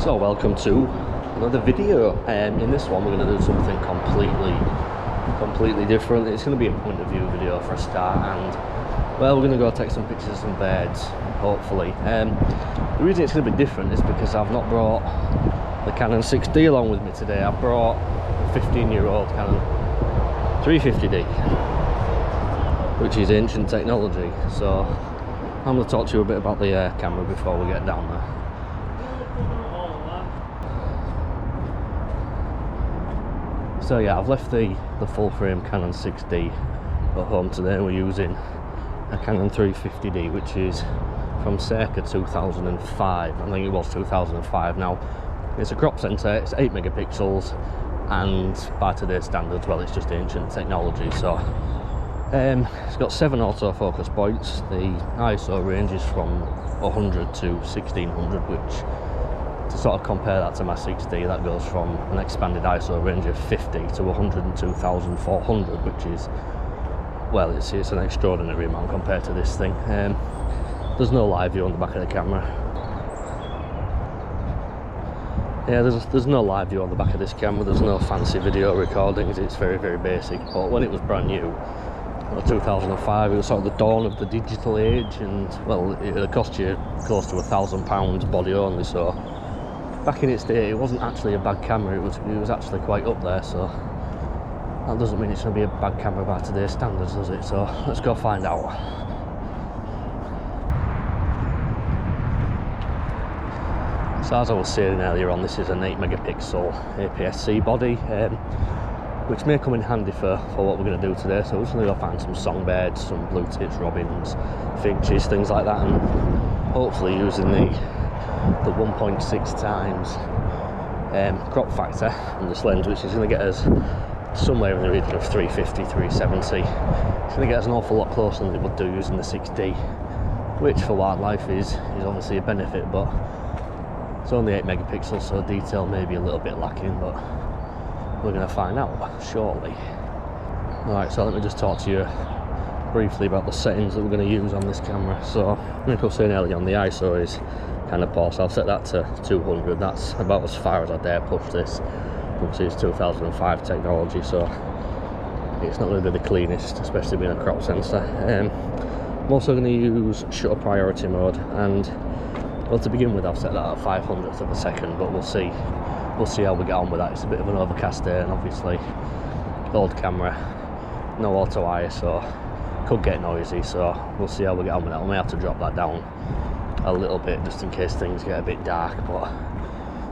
So welcome to another video. In this one we're going to do something completely different. It's going to be a point of view video for a start, and well, we're going to go take some pictures of some birds, hopefully. The reason it's going to be different is because I've not brought the Canon 6D along with me today. I've brought a 15-year-old Canon 350D, which is ancient technology. So I'm going to talk to you a bit about the camera before we get down there. So yeah, I've left the full frame Canon 6D at home today. We're using a Canon 350D, which is from circa 2005. I think it was 2005 now. It's a crop sensor, it's 8 megapixels, and by today's standards, well, it's just ancient technology. So it's got 7 autofocus points. The ISO ranges from 100 to 1600, which, to sort of compare that to my 6D, that goes from an expanded ISO range of 50 to 102,400, which is, well, it's an extraordinary amount compared to this thing. There's no live view on the back of the camera. Yeah, there's no live view on the back of this camera. There's no fancy video recordings. It's very basic. But when it was brand new, 2005, it was sort of the dawn of the digital age, and well, it cost you close to £1,000 body only. So back in its day, it wasn't actually a bad camera. It was actually quite up there. So that doesn't mean it's going to be a bad camera by today's standards, does it? So let's go find out. So as I was saying earlier on, this is an 8 megapixel APS-C body, which may come in handy for what we're going to do today. So we're just going to go find some songbirds, some blue tits, robins, finches, things like that, and hopefully using the 1.6 times crop factor on this lens, which is going to get us somewhere in the region of 350, 370. It's going to get us an awful lot closer than it would do using the 6D, which for wildlife is obviously a benefit, but it's only 8 megapixels, so detail may be a little bit lacking, but we're going to find out shortly. Alright, so let me just talk to you briefly about the settings that we're going to use on this camera. So, like I was saying earlier on, the ISO is kind of poor, so I've set that to 200. That's about as far as I dare push this. Obviously it's 2005 technology, so it's not going to be the cleanest, especially being a crop sensor. I'm also going to use shutter priority mode, and well, to begin with, I've set that at 500th of a second, but we'll see how we get on with that. It's a bit of an overcast day, and obviously old camera, no auto ISO, could get noisy, so we'll see how we get on with that. We may have to drop that down a little bit just in case things get a bit dark. But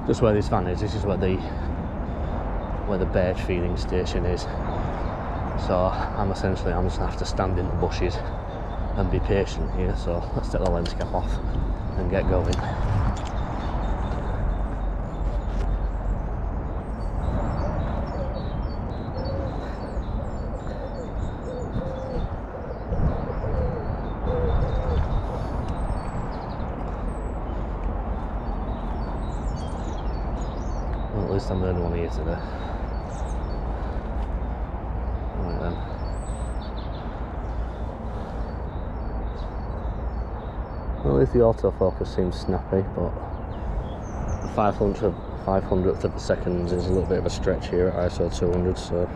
just where this van is, this is where the bird feeding station is, so I'm just going to have to stand in the bushes and be patient here. So let's take the lens cap off and get going. Well, at least I'm the only one here today. Right then. Well, at least the autofocus seems snappy, but 500th of a second is a little bit of a stretch here at ISO 200, so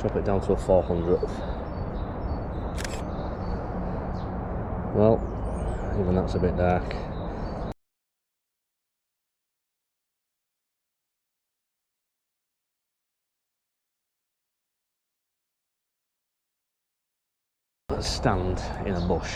drop it down to a 400th. Well, even that's a bit dark. Let's stand in a bush.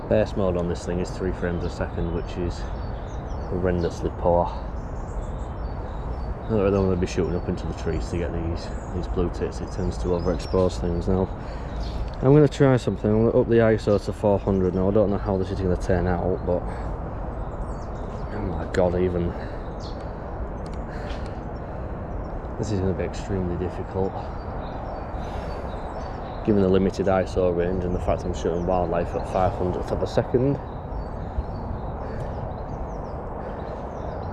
Base mode on this thing is 3 frames a second, which is horrendously poor. I don't want to be shooting up into the trees to get these blue tits. It tends to overexpose things. Now I'm going to try something. I'm going to up the ISO to 400 now. I don't know how this is going to turn out, but oh my god, even this is going to be extremely difficult. given the limited ISO range and the fact I'm shooting wildlife at 500th of a second,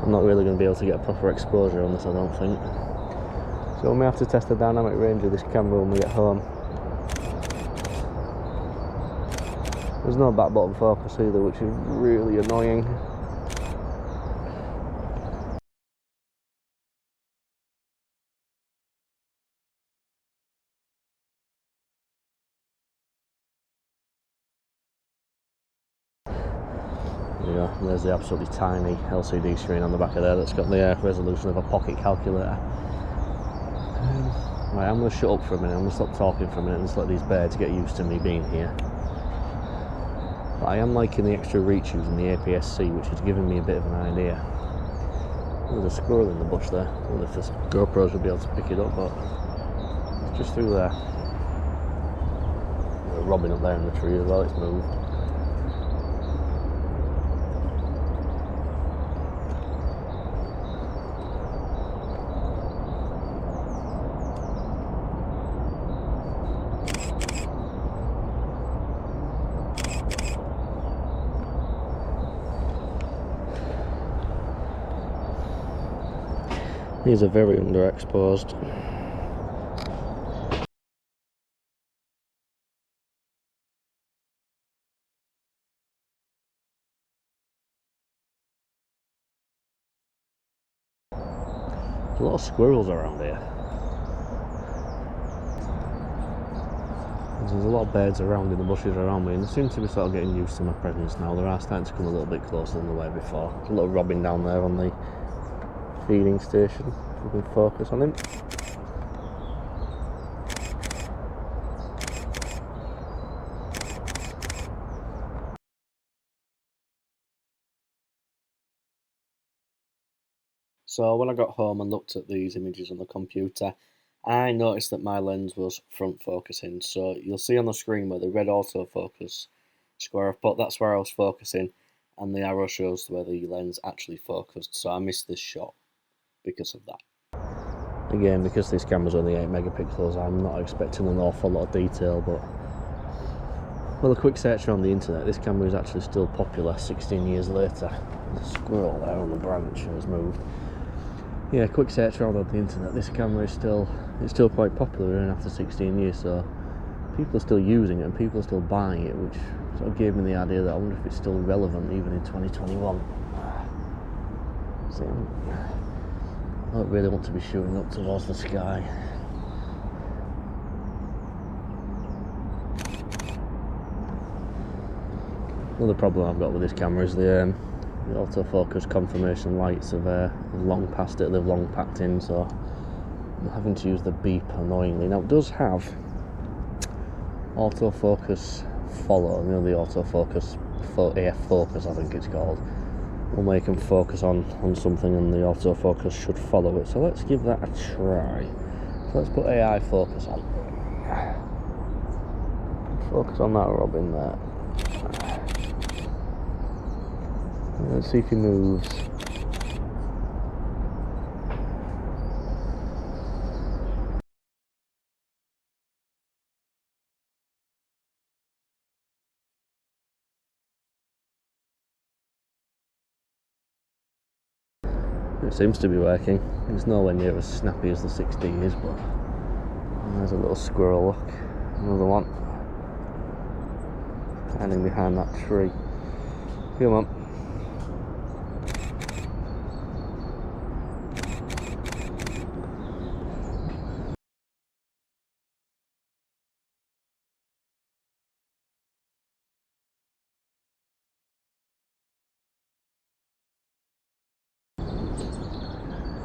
I'm not really going to be able to get a proper exposure on this, I don't think. So we may have to test the dynamic range of this camera when we get home. There's no back bottom focus either, which is really annoying. Yeah, there's the absolutely tiny LCD screen on the back of there that's got the resolution of a pocket calculator. Right, I'm going to shut up for a minute, I'm going to stop talking for a minute and just let these birds get used to me being here. But I am liking the extra reach using the APS-C, which is giving me a bit of an idea. There's a squirrel in the bush there. I wonder if the GoPros will be able to pick it up, but it's just through there. There's a robin up there in the tree as well, it's moved. These are very underexposed. There's a lot of squirrels around here. There's a lot of birds around in the bushes around me, and they seem to be sort of getting used to my presence now. They are starting to come a little bit closer than they were before. There's a little robin down there on the feeding station, if we can focus on him. So when I got home and looked at these images on the computer, I noticed that my lens was front focusing. So you'll see on the screen where the red autofocus square I've put, that's where I was focusing, and the arrow shows where the lens actually focused. So I missed this shot because of that. Again, because this camera's only 8 megapixels, I'm not expecting an awful lot of detail, but well, a quick search around the internet, this camera is actually still popular 16 years later. There's a squirrel there on the branch has moved. Yeah, quick search around on the internet, this camera is still quite popular even after 16 years, so people are still using it and people are still buying it, which sort of gave me the idea that I wonder if it's still relevant even in 2021. See, I don't really want to be shooting up towards the sky. Another problem I've got with this camera is the autofocus confirmation lights have long past it, they've long packed in, so I'm having to use the beep annoyingly. Now it does have autofocus follow, you know, the autofocus AF focus I think it's called, where you can focus on something and the autofocus should follow it. So let's give that a try. So let's put AI focus on. Focus on that robin there. Let's see if he moves. It seems to be working. It's nowhere near as snappy as the 6D is, but there's a little squirrel, look. Another one. Hiding behind that tree. Come on.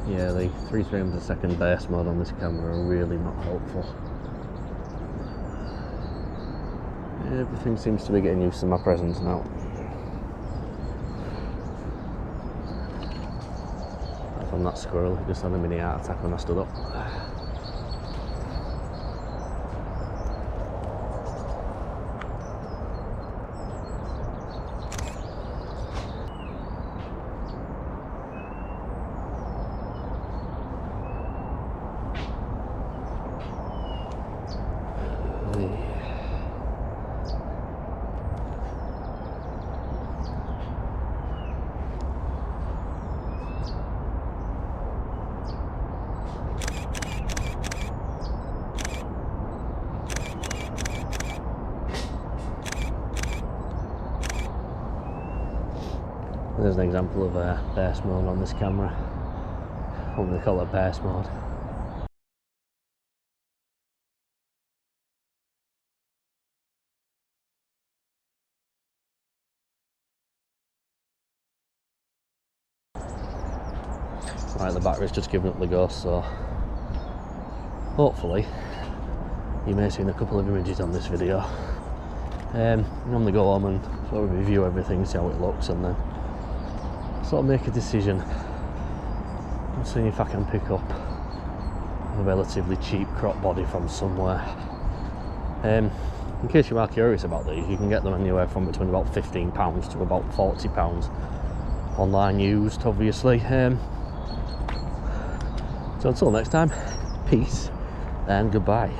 Yeah, the 3 frames a second burst mode on this camera are really not helpful. Everything seems to be getting used to my presence now. Apart from that squirrel, it just had a mini heart attack when I stood up. There's an example of a burst mode on this camera. What do they call it, burst mode? Right, the battery's just given up the ghost, so hopefully you may have seen a couple of images on this video. I'm going to go home and sort of review everything, see how it looks, and then sort of make a decision and see if I can pick up a relatively cheap crop body from somewhere. In case you are curious about these, you can get them anywhere from between about £15 to about £40 online used, obviously. So until next time, peace and goodbye.